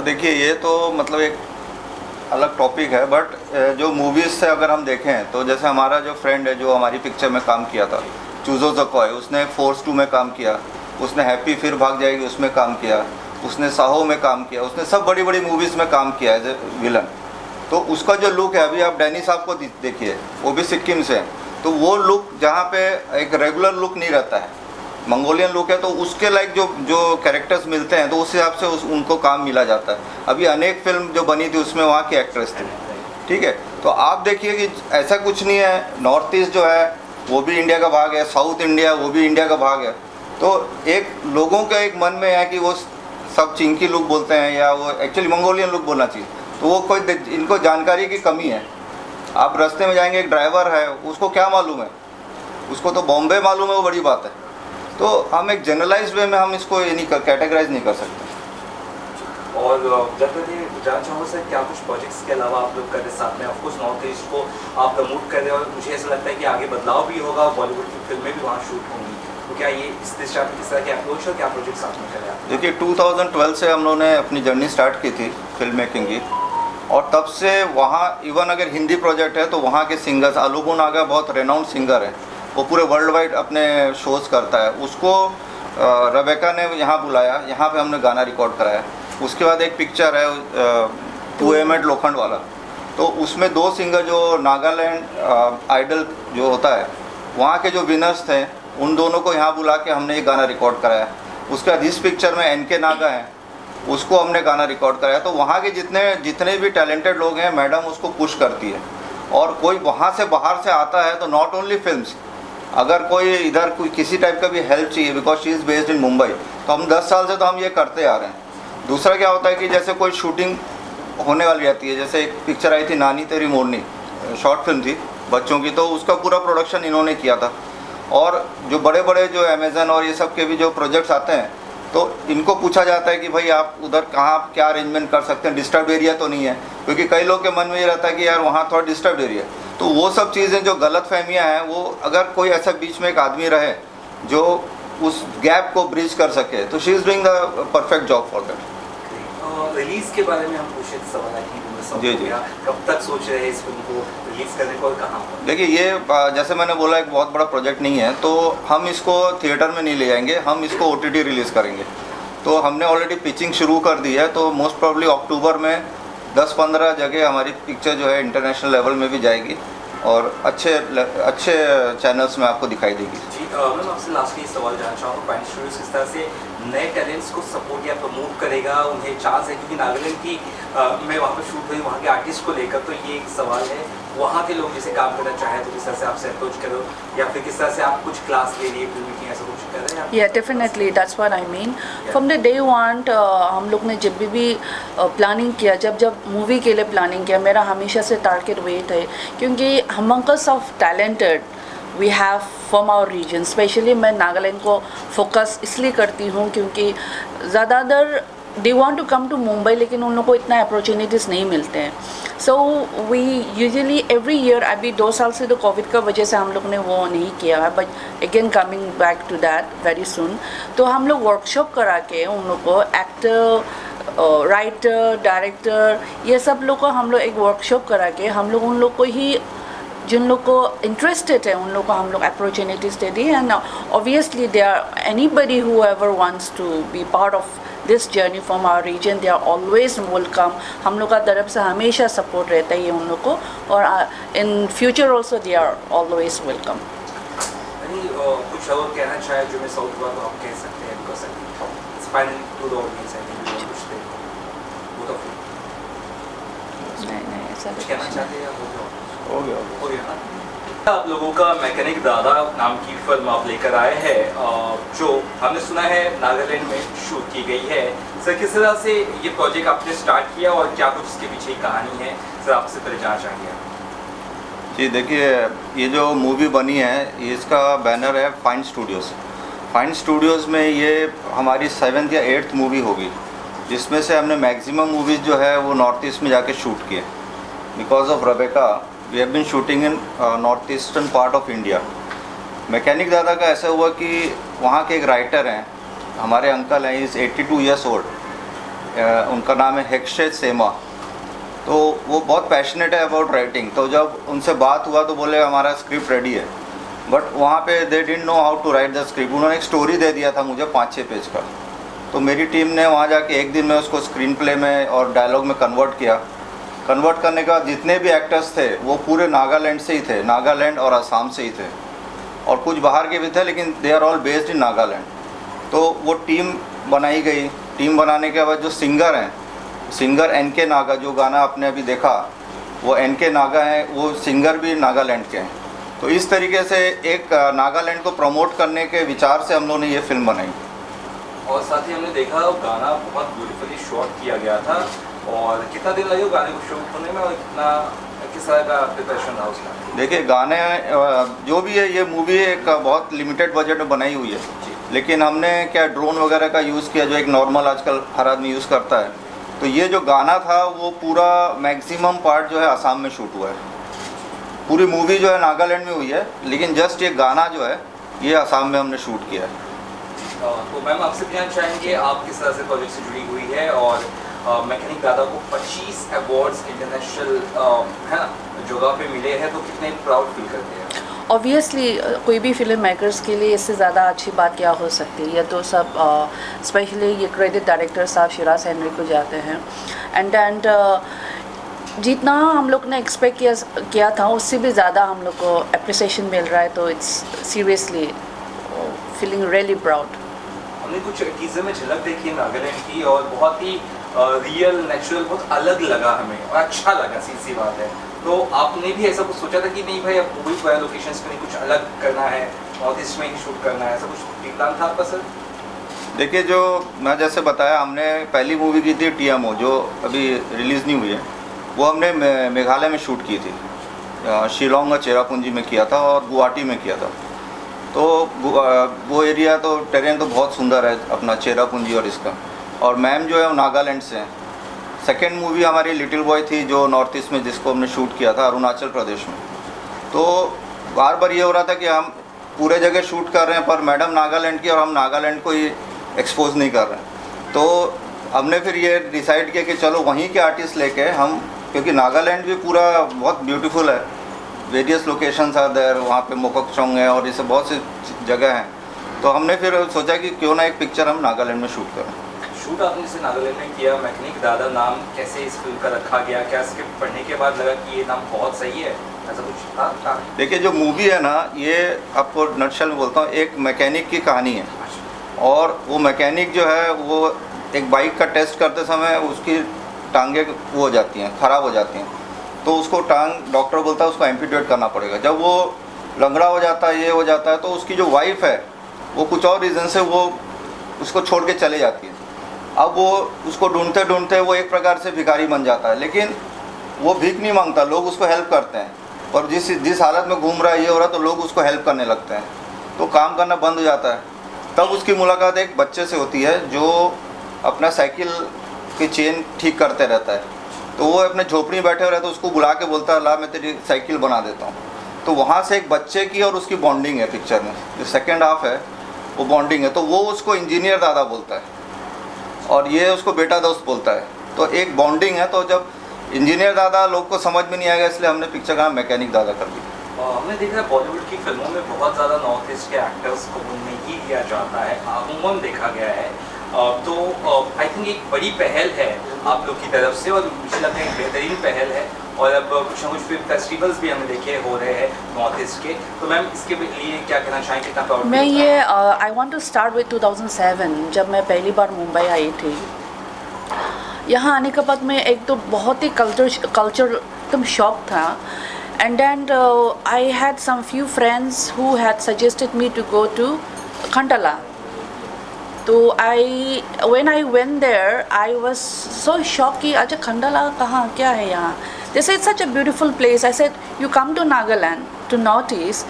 देखिए ये तो मतलब एक अलग टॉपिक है, बट जो मूवीज़ से अगर हम देखें तो जैसे हमारा जो फ्रेंड है जो हमारी पिक्चर में काम किया था, चूज़ो ज़कॉय, उसने फोर्स 2 में काम किया, उसने हैप्पी फिर भाग जाएगी उसमें काम किया, उसने साहो में काम किया, उसने सब बड़ी बड़ी मूवीज़ में काम किया एज ए विलन। तो उसका जो लुक है, अभी आप डैनी साहब को देखिए, वो भी सिक्किम से हैं, तो वो लुक जहाँ पे एक रेगुलर लुक नहीं रहता है, मंगोलियन लुक है, तो उसके लाइक जो कैरेक्टर्स मिलते हैं तो उस हिसाब से उनको काम मिला जाता है। अभी अनेक फिल्म जो बनी थी उसमें वहाँ की एक्ट्रेस थी, ठीक है। तो आप देखिए कि ऐसा कुछ नहीं है, नॉर्थ ईस्ट जो है वो भी इंडिया का भाग है, साउथ इंडिया वो भी इंडिया का भाग है। तो एक लोगों का एक मन में है कि वो सब चिंकी लुक बोलते हैं या वो एक्चुअली मंगोलियन लुक बोलना चाहिए, तो वो कोई इनको जानकारी की कमी है। आप रास्ते में जाएंगे, एक ड्राइवर है, उसको क्या मालूम है, उसको तो बॉम्बे मालूम है, वो बड़ी बात है। तो हम एक जनरलाइज वे में हम इसको ये नहीं कैटेगराइज नहीं कर सकते। और जब ये जानना चाहूँगा सर, क्या कुछ प्रोजेक्ट्स के अलावा आप लोग कर रहे साथ में, ऑफकोर्स नॉर्थ ईस्ट को आप प्रमोट कर रहे हो, और मुझे ऐसा लगता है कि आगे बदलाव भी होगा, बॉलीवुड की फिल्में भी वहाँ शूट होंगी, तो क्या ये इस दिशा में किस तरह के अप्रोच और क्या प्रोजेक्ट साथ में करें? देखिए 2012 से हम लोगों ने अपनी जर्नी स्टार्ट की थी फिल्म मेकिंग की, और तब से वहाँ इवन अगर हिंदी प्रोजेक्ट है तो वहाँ के सिंगर्स, अलुगु नागा बहुत रेनाउंड सिंगर है, वो पूरे वर्ल्ड वाइड अपने शोज़ करता है, उसको रेबेका ने यहाँ बुलाया, यहाँ पे हमने गाना रिकॉर्ड कराया। उसके बाद एक पिक्चर है टू एमेड लोखंड वाला, तो उसमें 2 सिंगर जो नागालैंड आइडल जो होता है वहाँ के जो विनर्स थे, उन दोनों को यहाँ बुला के हमने ये गाना रिकॉर्ड कराया। उसके बाद इस पिक्चर में NK नागा हैं, उसको हमने गाना रिकॉर्ड कराया। तो वहाँ के जितने भी टैलेंटेड लोग हैं, मैडम उसको पुश करती है, और कोई वहाँ से बाहर से आता है तो नॉट ओनली फिल्म्स, अगर कोई इधर कोई किसी टाइप का भी हेल्प चाहिए, because she is based in Mumbai, तो हम 10 साल से तो हम ये करते आ रहे हैं। दूसरा क्या होता है कि जैसे कोई शूटिंग होने वाली रहती है, जैसे एक पिक्चर आई थी नानी तेरी मोरनी, शॉर्ट फिल्म थी बच्चों की, तो उसका पूरा प्रोडक्शन इन्होंने किया था। और जो बड़े बड़े जो अमेज़न और ये सब के भी जो प्रोजेक्ट्स आते हैं, तो इनको पूछा जाता है कि भाई आप उधर कहाँ क्या अरेंजमेंट कर सकते हैं, डिस्टर्ब एरिया तो नहीं है, क्योंकि कई लोग के मन में ये रहता है कि यार वहाँ थोड़ा डिस्टर्ब एरिया है। तो वो सब चीज़ें जो गलत फहमियाँ हैं, वो अगर कोई ऐसा बीच में एक आदमी रहे जो उस गैप को ब्रिज कर सके, तो she is doing the perfect job for that. Release के बारे में हम पूछे सवाल है कि जी जी, कब तक सोच रहे हैं इस फिल्म को रिलीज़ करने को और कहाँ पर? देखिए ये जैसे मैंने बोला एक बहुत बड़ा प्रोजेक्ट नहीं है, तो हम इसको थिएटर में नहीं ले जाएंगे, हम इसको OTT रिलीज़ करेंगे। तो हमने ऑलरेडी पिचिंग शुरू कर दी है, तो मोस्ट प्रॉब्ली अक्टूबर में 10-15 जगह हमारी पिक्चर जो है इंटरनेशनल लेवल में भी जाएगी, और अच्छे चैनल्स में आपको दिखाई देगी। जी मैम, आपसे लास्टली सवाल जानना चाहूँगा, पाइन स्टूडियोज किस तरह से नए टैलेंट्स को सपोर्ट या प्रमोट करेगा, उन्हें चांस है, क्योंकि नागालैंड की मैं वहाँ पर शूट हुई, वहाँ के आर्टिस्ट को लेकर, तो ये एक सवाल है, वहाँ के लोग जैसे काम करना चाहें तो किस तरह से आपसे अप्रोच करो, या फिर किस तरह से आप कुछ क्लास ले लिए फिल्म की, ऐसा कुछ कर रहे हैं? Yeah, definitely, that's what I mean. From the day one, हम लोग ने जब भी प्लानिंग किया, जब मूवी के लिए प्लानिंग किया, मेरा हमेशा से टारगेट वही था, क्योंकि humongous of talented we have from our region. Specially मैं नागालैंड को फोकस इसलिए करती हूँ क्योंकि ज़्यादातर they want to come to Mumbai, लेकिन उन लोगों को इतना अपॉर्चुनिटीज़ नहीं मिलते हैं। So we usually every year, अभी 2 साल से तो कोविड का वजह से हम लोग ने वो नहीं किया है, but again coming back to that very soon. तो हम लोग वर्कशॉप करा के उन लोग को, एक्टर, राइटर, डायरेक्टर, ये सब लोग को हम लोग एक वर्कशॉप करा के हम लोग उन लोग को ही, जिन लोग को इंटरेस्टेड है उन लोग को हम लोग अपॉर्चुनिटीज़ दे दी। And obviously they are anybody who ever wants to be part of this journey from our region, they are always welcome. हम लोग का तरफ से हमेशा सपोर्ट रहता है उन लोग को, और in future also they are always welcome. कुछ और कहना चाहे जो मैं साउथ बात आप कह सकते हैं, कर सकते हैं, फाइनली टू द ऑडियंस है कुछ नहीं, ऐसा कहना चाहते हैं? हो गया हो गया ना। आप लोगों का मैकेनिक दादा नाम की फिल्म आप लेकर आए हैं, जो हमने सुना है नागालैंड में शूट की गई है। सर किस तरह से ये प्रोजेक्ट आपने स्टार्ट किया और क्या कुछ इसके पीछे की कहानी है, सर आपसे पहले जानना चाहेंगे। जी देखिए, ये जो मूवी बनी है इसका बैनर है फाइन स्टूडियोज़। फाइन स्टूडियोज़ में ये हमारी 7th या 8th मूवी होगी, जिसमें से हमने मैक्सिमम मूवीज़ जो है वो नॉर्थ ईस्ट में जाके शूट किए। Because of Rebecca we have been shooting in north eastern part of India. Mechanic दादा का ऐसा हुआ कि वहाँ के एक राइटर हैं, हमारे अंकल हैं, इज़ 82 ईयर्स ओल्ड, उनका नाम है हेक्शे सेमा। तो वो बहुत पैशनेट है अबाउट राइटिंग। तो जब उनसे बात हुआ तो बोले हमारा स्क्रिप्ट रेडी है, बट वहाँ पे they didn't know how to write the script. उन्होंने एक स्टोरी दे दिया था मुझे 5-6 पेज का। तो मेरी टीम ने वहाँ जाके एक दिन में उसको स्क्रीन प्ले में और डायलॉग में कन्वर्ट किया। कन्वर्ट करने के बाद जितने भी एक्टर्स थे वो पूरे नागालैंड से ही थे, नागालैंड और असम से ही थे, और कुछ बाहर के भी थे, लेकिन they are all based in Nagaland. तो वो टीम बनाई गई। टीम बनाने के बाद जो सिंगर हैं, सिंगर NK नागा, जो गाना आपने अभी देखा वो NK नागा हैं, वो सिंगर भी नागालैंड के हैं। तो इस तरीके से एक नागालैंड को प्रमोट करने के विचार से हम लोगों ने ये फिल्म बनाई। और साथ ही हमने देखा गाना बहुत ब्यूटीफुली शॉट किया गया था। और कितना दिन लगे गाने को शूट होने में और किस तरह का प्रिपरेशन था उसका? देखिए गाने जो भी है, ये मूवी एक बहुत लिमिटेड बजट में बनाई हुई है, लेकिन हमने क्या ड्रोन वगैरह का यूज़ किया जो एक नॉर्मल आजकल हर आदमी यूज़ करता है। तो ये जो गाना था वो पूरा मैक्सिमम पार्ट जो है असम में शूट हुआ है। पूरी मूवी जो है नागालैंड में हुई है, लेकिन जस्ट ये गाना जो है ये असम में हमने शूट किया है। तो मैम आपसे भी जानना चाहेंगे आप किस तरह से प्रोजेक्ट से जुड़ी हुई है, और मैकेनिक दादा को 25 अवार्ड्स इंटरनेशनल है ना जगह पे मिले हैं, तो कितने प्राउड फील करते हैं? ऑब्वियसली कोई भी फिल्म मेकर्स के लिए इससे ज़्यादा अच्छी बात क्या हो सकती है। ये तो सब स्पेशली ये क्रेडिट डायरेक्टर साहब शिराज हेनरी को जाते हैं। एंड जितना हम लोग ने एक्सपेक्ट किया था उससे भी ज़्यादा हम लोग को अप्रिसिएशन मिल रहा है। तो it's seriously feeling really proud. हमने कुछ टीजर में झलक देखी नागालैंड की और बहुत ही रियल नेचुरल, बहुत अलग लगा हमें और अच्छा लगा, सीधी बात है। तो आपने भी ऐसा कुछ सोचा था कि नहीं भाई अब मूवी पर लोकेशंस पे नहीं कुछ अलग करना है, नॉर्थ ईस्ट में ही शूट करना है, ऐसा कुछ प्लान था आपका सर? देखिए, जो मैं जैसे बताया, हमने पहली मूवी की थी TMO जो अभी रिलीज़ नहीं हुई है, वो हमने मेघालय में शूट की थी। शिलोंग और चेरापूंजी में किया था और गुवाहाटी में किया था। तो वो एरिया तो टेरेन तो बहुत सुंदर है अपना चेरापूंजी और इसका। और मैम जो है वो नागालैंड से हैं। सेकेंड मूवी हमारी लिटिल बॉय थी जो नॉर्थ ईस्ट में, जिसको हमने शूट किया था अरुणाचल प्रदेश में। तो बार बार ये हो रहा था कि हम पूरे जगह शूट कर रहे हैं पर मैडम नागालैंड की और हम नागालैंड को ही एक्सपोज नहीं कर रहे हैं। तो हमने फिर ये डिसाइड किया कि चलो वहीं के आर्टिस्ट लेके हम, क्योंकि नागालैंड भी पूरा बहुत ब्यूटीफुल है, वेरियस लोकेशंस आर देयर, वहाँ पे मोकोकचोंग है और इसे बहुत सी जगह हैं। तो हमने फिर सोचा कि क्यों ना एक पिक्चर हम नागालैंड में शूट करें। शूट आपने इसे नागालैंड में किया, मैकेनिक दादा नाम कैसे इस फिल्म का रखा गया? क्या स्क्रिप्ट पढ़ने के बाद लगा कि ये नाम बहुत सही है, ऐसा कुछ था? देखिए, जो मूवी है ना, ये आपको नटशल में बोलता हूँ, एक मैकेनिक की कहानी है। और वो मैकेनिक जो है वो एक बाइक का टेस्ट करते समय उसकी टांगें वो हो जाती हैं, ख़राब हो जाती हैं। तो उसको टांग डॉक्टर बोलता है उसको एम्पूटेट करना पड़ेगा। जब वो लंगड़ा हो जाता है, ये हो जाता है, तो उसकी जो वाइफ है वो कुछ और रीज़न से वो उसको छोड़ के चले जाती है। अब वो उसको ढूंढते ढूंढते वो एक प्रकार से भिखारी बन जाता है, लेकिन वो भीख नहीं मांगता, लोग उसको हेल्प करते हैं। और जिस हालत में घूम रहा है, ये हो रहा है, तो लोग उसको हेल्प करने लगते हैं। तो काम करना बंद हो जाता है। तब उसकी मुलाकात एक बच्चे से होती है जो अपना साइकिल की चेन ठीक करते रहता है। तो वो अपने झोपड़ी में बैठे रहते, उसको बुला के बोलता है ला मैं तेरी साइकिल बना देता हूँ। तो वहाँ से एक बच्चे की और उसकी बॉन्डिंग है पिक्चर में, जो सेकेंड हाफ है वो बॉन्डिंग है। तो वो उसको इंजीनियर दादा बोलता है और ये उसको बेटा दोस्त बोलता है। तो एक बॉन्डिंग है। तो जब इंजीनियर दादा लोग को समझ में नहीं आएगा, इसलिए हमने पिक्चर का नाम मैकेनिक दादा कर दिया। हमने देखा है बॉलीवुड की फिल्मों में बहुत ज़्यादा नॉर्थ ईस्ट के एक्टर्स को नहीं लिया जाता है, अमूमन देखा गया है। तो आई थिंक एक बड़ी पहल है आप लोग की तरफ से और मुझे लगता है एक बेहतरीन पहल है। और अब कुछ ना कुछ फिल्म फेस्टिवल्स भी हमने देखे हो रहे हैं नॉर्थ ईस्ट के। तो मैम इसके लिए क्या कहना चाहेंगे, कितना प्राउड? मैं ये I want to start with 2007 जब मैं पहली बार मुंबई आई थी। यहाँ आने के बाद में एक तो बहुत ही कल्चर एकदम शॉक था। And then I had some few friends who had suggested me to go to Khandala. तो when I went there, I was so shocked कि अच्छा खंडाला कहाँ क्या है यहाँ. They said it's such a beautiful place. I said you come to Nagaland, to North East.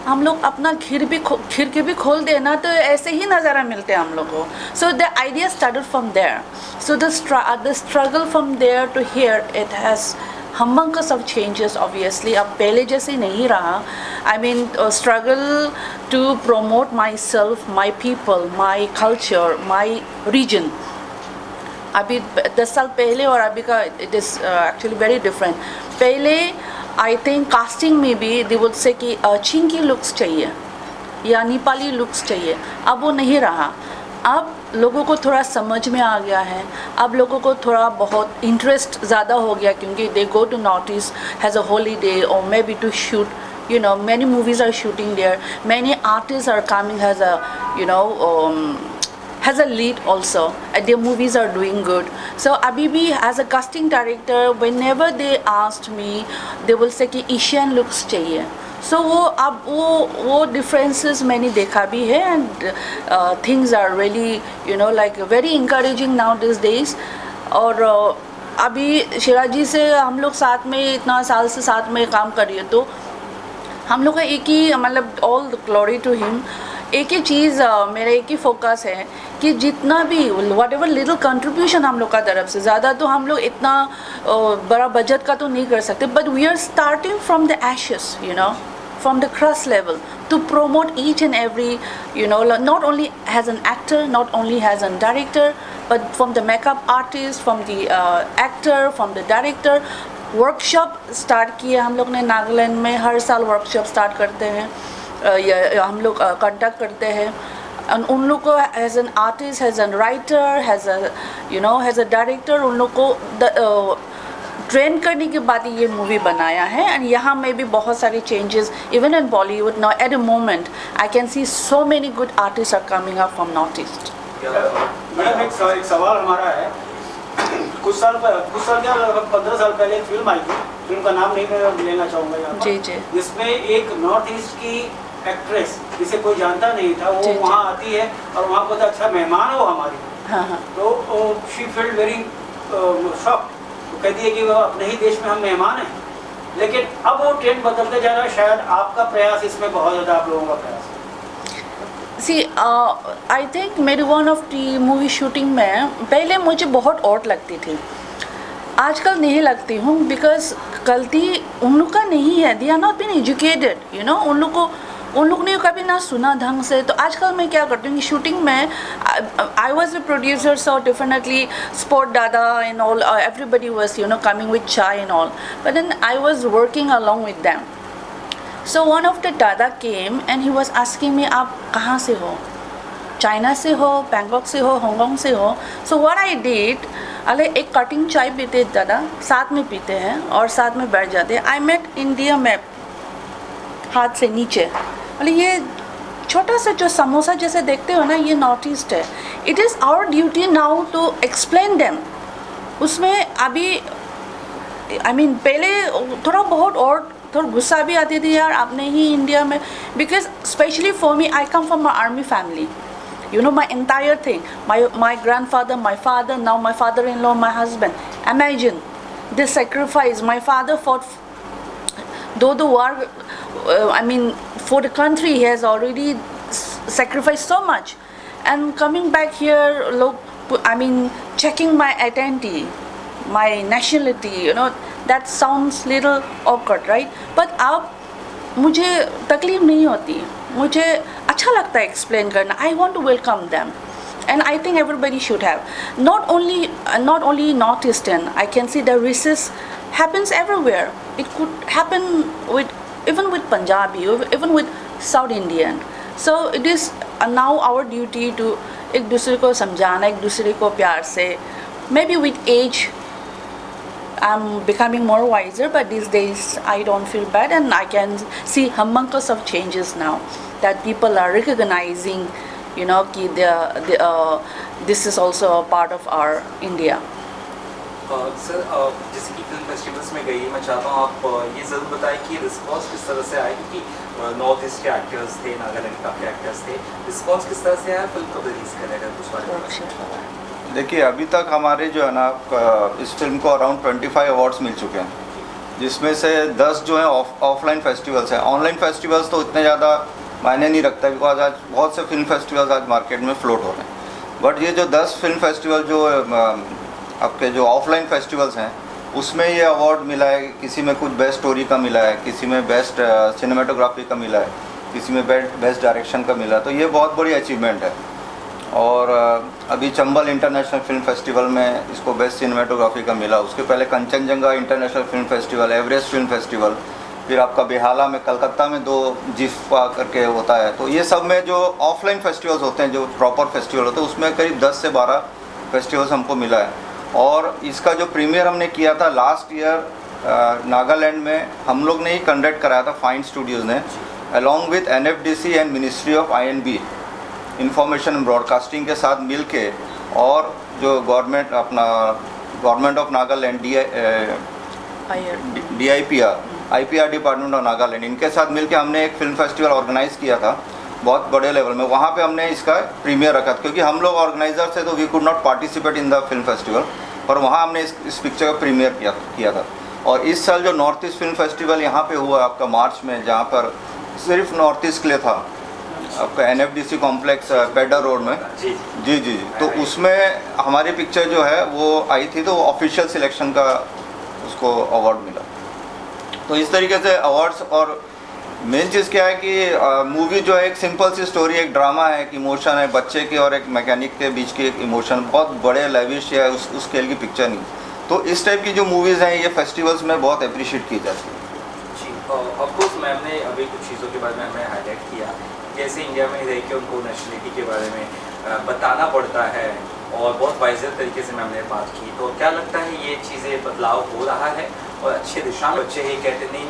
हम लोग अपना खिड़की भी खोल दे ना तो ऐसे ही नज़ारा मिलते हैं हम लोग को. So the idea started from there. So the struggle from there to here, it has humongous of changes obviously. अब पहले जैसे नहीं रहा. I mean struggle to promote myself, my people, my culture, my region. अभी 10 साल पहले और अभी का it is actually very different. पहले I think casting में भी they would say कि चिंकी लुक्स चाहिए या नेपाली लुक्स चाहिए. अब वो नहीं रहा. अब लोगों को थोड़ा समझ में आ गया है. अब लोगों को थोड़ा बहुत इंटरेस्ट ज़्यादा हो गया क्योंकि they go to North East as a holiday or maybe to shoot. You know, many movies are shooting there. Many artists are coming as a, you know, has a lead also. Their movies are doing good. So Abibi as a casting director, whenever they asked me, they will say कि Asian looks चाहिए. So वो अब वो differences मैंने देखा भी है and things are really, you know, like very encouraging now these days. और अभी शिराजी से हम लोग साथ में इतना साल से साथ में काम कर रही है तो हम लोग का एक ही मतलब all the glory to him. एक ही चीज़ मेरा एक ही फोकस है कि जितना भी वट एवर लिटिल कंट्रीब्यूशन हम लोग का तरफ से ज़्यादा तो हम लोग इतना बड़ा बजट का तो नहीं कर सकते but we are starting from the ashes you know from the crust level to promote each and every, you know, not only as an actor, not only as a director, but from the makeup artist, from the actor, from the director. Workshop start किए हम लोग ने नागालैंड में. हर साल workshop start करते हैं या हम लोग कंडक्ट करते हैं. उन लोग को as an artist, as an writer, as a you know as a director उन लोग को ट्रेन करने के बाद ये मूवी बनाया है. एंड यहाँ में भी बहुत सारे changes even in Bollywood now at a moment I can see so many good artist are coming up from north east. Madam एक सवाल हमारा है. कुछ साल क्या लगभग 15 साल पहले एक फिल्म आई थी. फिल्म का नाम नहीं मैं लेना चाहूँगा यहाँ पर. जी. जिसमें एक नॉर्थ ईस्ट की एक्ट्रेस जिसे कोई जानता नहीं था वो वहाँ आती है और वहाँ बहुत अच्छा मेहमान हो हमारी. हाँ. तो शी फील्ड वेरी शॉक. कहती है कि वो अपने ही देश में हम मेहमान हैं. लेकिन अब वो ट्रेंड बदलते जा रहा है. शायद आपका प्रयास इसमें बहुत ज़्यादा आप लोगों का प्रयास. सी आई थिंक मेरी one of the movie shooting में पहले मुझे बहुत औट लगती थी. आजकल नहीं लगती हूँ बिकॉज गलती उन लोग का नहीं है. They are not been educated you know. उन लोग ने कभी ना सुना ढंग से. तो आजकल मैं क्या करती हूँ कि शूटिंग में I was the producer so definitely support dada and all everybody was you know coming with chai and all but then I was working along with them. So one of the Dada came and he was asking me, आप कहाँ से हो? China से हो, Bangkok से हो, Hong Kong से हो? So what I did, अरे एक कटिंग चाय पीते दादा साथ में पीते हैं और साथ में बैठ जाते हैं. I met India मैप हाथ से नीचे. अरे ये छोटा सा जो समोसा जैसे देखते हो ना ये नॉर्थ ईस्ट है. It is our duty now to explain them. उसमें अभी आई मीन पहले थोड़ा बहुत और थोड़ा गुस्सा भी आती थी यार आपने ही इंडिया में because specially for me I come from my army family you know my entire thing, my grandfather, my father, now my father-in-law, my husband. Imagine this sacrifice. My father fought though the war I mean for the country. He has already sacrificed so much, and coming back here, look, I mean checking my identity, my nationality, you know, that sounds little awkward, right? But अब मुझे तकलीफ नहीं होती. मुझे अच्छा लगता है explain करना. I want to welcome them and I think everybody should have. Not only north eastern. I can see the racism happens everywhere. It could happen even with Punjabi, even with South Indian. So it is now our duty to एक दूसरे को समझाना, एक दूसरे को प्यार से. Maybe with age I'm becoming more wiser, but these days I don't feel bad, and I can see humongous of changes now that people are recognizing, you know, कि this is also a part of our India. Sir जैसे कि film festivals में गई, मैं चाहता हूँ आप ये ज़रूर बताएं कि रिस्पॉन्स किस तरह से आया, क्योंकि नॉर्थ ईस्ट के एक्टर्स थे, नागालैंड के काफ़ी एक्टर्स थे, रिस्पॉन्स किस तरह से आया, फिल्म कब रिलीज़ करेगा उस बारे में? देखिए अभी तक हमारे जो है ना इस फिल्म को अराउंड 25 अवार्ड्स मिल चुके हैं, जिसमें से 10 जो है ऑफलाइन फेस्टिवल्स हैं। ऑनलाइन फेस्टिवल्स तो इतने ज़्यादा मायने नहीं रखता, बिकॉज आज बहुत से फिल्म फेस्टिवल्स आज मार्केट में फ्लोट हो रहे हैं। बट ये जो 10 फिल्म फेस्टिवल जो आपके जो ऑफलाइन फेस्टिवल्स हैं उसमें ये अवार्ड मिला है। किसी में कुछ बेस्ट स्टोरी का मिला है, किसी में बेस्ट सिनेमाटोग्राफी का मिला है, किसी में बेस्ट डायरेक्शन का मिला है। तो ये बहुत बड़ी अचीवमेंट है। और अभी चंबल इंटरनेशनल फिल्म फेस्टिवल में इसको बेस्ट सिनेमाटोग्राफी का मिला। उसके पहले Kanchenjunga international film festival, Everest film festival, फिर आपका बेहाला में, कलकत्ता में 2 जिफ्फा करके होता है। तो ये सब में जो ऑफलाइन फेस्टिवल्स होते हैं, जो प्रॉपर फेस्टिवल होते हैं, उसमें करीब 10 से 12 फेस्टिवल्स हमको मिला है। और इसका जो प्रीमियर हमने किया था लास्ट ईयर नागालैंड में, हम लोग ने ही कंडक्ट कराया था, फाइन स्टूडियोज़ ने, along with NFDC and ministry of INB information broadcasting के साथ मिल के, और जो government of Nagaland IPR department of Nagaland, इनके साथ मिल के हमने एक फिल्म फेस्टिवल ऑर्गेनाइज़ किया था बहुत बड़े लेवल में। वहाँ पे हमने इसका प्रीमियर रखा था, क्योंकि हम लोग ऑर्गेनाइजर थे तो we could not participate in the film festival, पर वहाँ हमने इस पिक्चर का प्रीमियर किया था। और इस साल जो नॉर्थ ईस्ट फिल्म फेस्टिवल यहाँ पे हुआ आपका मार्च में, जहाँ पर सिर्फ नॉर्थ ईस्ट के लिए था, आपका NFDC कॉम्प्लेक्स पेडर रोड में। जी। तो उसमें हमारी पिक्चर जो है वो आई थी, तो ऑफिशियल सिलेक्शन का उसको अवार्ड मिला। तो इस तरीके से अवार्ड्स। और मेन चीज़ क्या है कि मूवी जो है एक सिंपल सी स्टोरी, एक ड्रामा है, एक इमोशन है, बच्चे की और एक मैकेनिक के बीच की एक इमोशन, बहुत बड़े लेविश है उस स्केल की पिक्चर नहीं। तो इस टाइप की जो मूवीज़ हैं ये फेस्टिवल्स में बहुत अप्रिशिएट की जाती है। जी, ऑफकोर्स मैम ने अभी कुछ चीज़ों के बारे में हमें हाईलाइट किया, जैसे इंडिया में रह के उनको नेशनलिटी के बारे में बताना पड़ता है, और बहुत वाइजर तरीके से मैम ने बात की। तो क्या लगता है ये चीज़ें बदलाव हो रहा है और अच्छे दिशा में? बच्चे ही कहते नहीं